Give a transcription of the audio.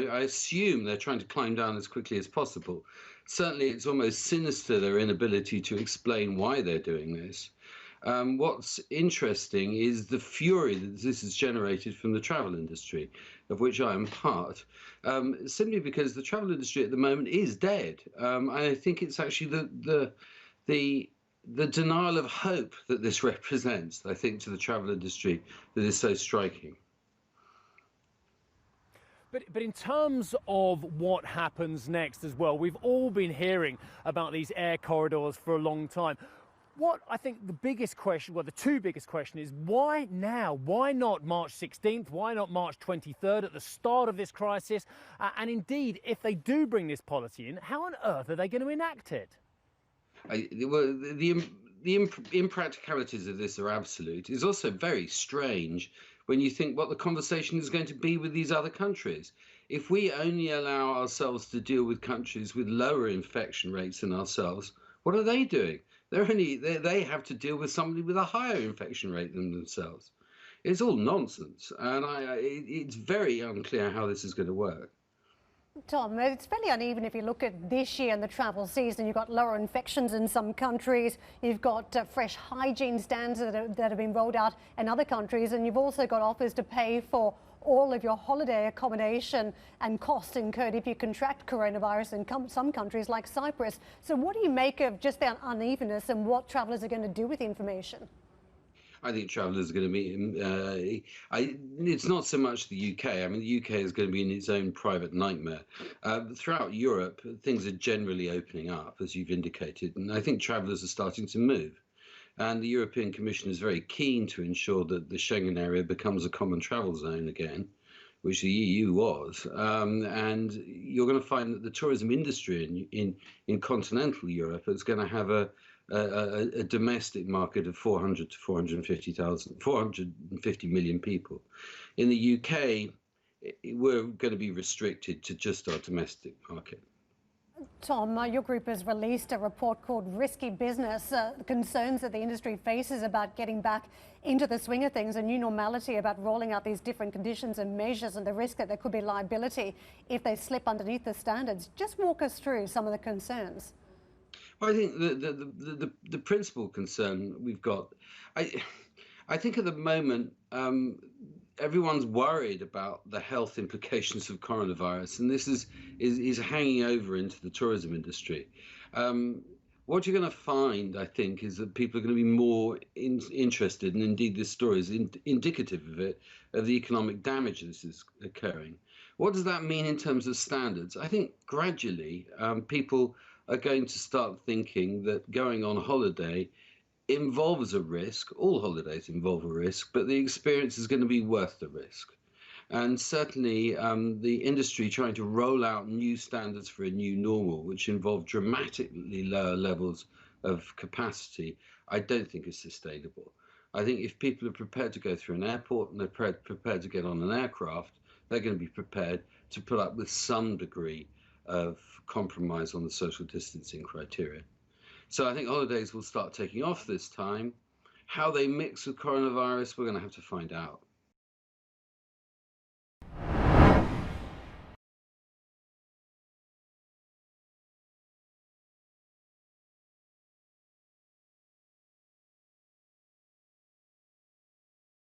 I assume they're trying to climb down as quickly as possible. Certainly, it's almost sinister, their inability to explain why they're doing this. What's interesting is the fury that this has generated from the travel industry, of which I am part, simply because the travel industry at the moment is dead. I think it's actually the denial of hope that this represents, I think, to the travel industry that is so striking. But in terms of what happens next as well, we've all been hearing about these air corridors for a long time. What I think the biggest question, well, the two biggest questions is why now? Why not March 16th? Why not March 23rd at the start of this crisis? And indeed, if they do bring this policy in, how on earth are they going to enact it? The impracticalities of this are absolute. It's also very strange when you think what the conversation is going to be with these other countries. If we only allow ourselves to deal with countries with lower infection rates than ourselves, what are they doing? They have to deal with somebody with a higher infection rate than themselves. It's all nonsense, and it's very unclear how this is going to work. Tom, it's fairly uneven if you look at this year and the travel season. You've got lower infections in some countries. You've got fresh hygiene standards that have been rolled out in other countries. And you've also got offers to pay for all of your holiday accommodation and costs incurred if you contract coronavirus in some countries like Cyprus. So what do you make of just that unevenness and what travellers are going to do with the information? I think travellers are going to be. It's not so much the UK. I mean, the UK is going to be in its own private nightmare. Throughout Europe, things are generally opening up, as you've indicated, and I think travellers are starting to move. And the European Commission is very keen to ensure that the Schengen area becomes a common travel zone again, which the EU was. And you're going to find that the tourism industry in continental Europe is going to have a domestic market of 400 to 450 million people. In the UK, we're going to be restricted to just our domestic market. Tom, your group has released a report called Risky Business, concerns that the industry faces about getting back into the swing of things, a new normality about rolling out these different conditions and measures and the risk that there could be liability if they slip underneath the standards. Just walk us through some of the concerns. Well, I think the principal concern we've got, I think at the moment, everyone's worried about the health implications of coronavirus, and this is hanging over into the tourism industry. What you're going to find, I think, is that people are going to be more interested, and indeed this story is indicative of it, of the economic damage this is occurring. What does that mean in terms of standards? I think gradually people are going to start thinking that going on holiday involves a risk. All holidays involve a risk, but the experience is going to be worth the risk. And certainly the industry trying to roll out new standards for a new normal, which involve dramatically lower levels of capacity, I don't think is sustainable. I think if people are prepared to go through an airport and they're prepared to get on an aircraft, they're going to be prepared to put up with some degree of compromise on the social distancing criteria. So I think holidays will start taking off this time. How they mix with coronavirus, we're going to have to find out.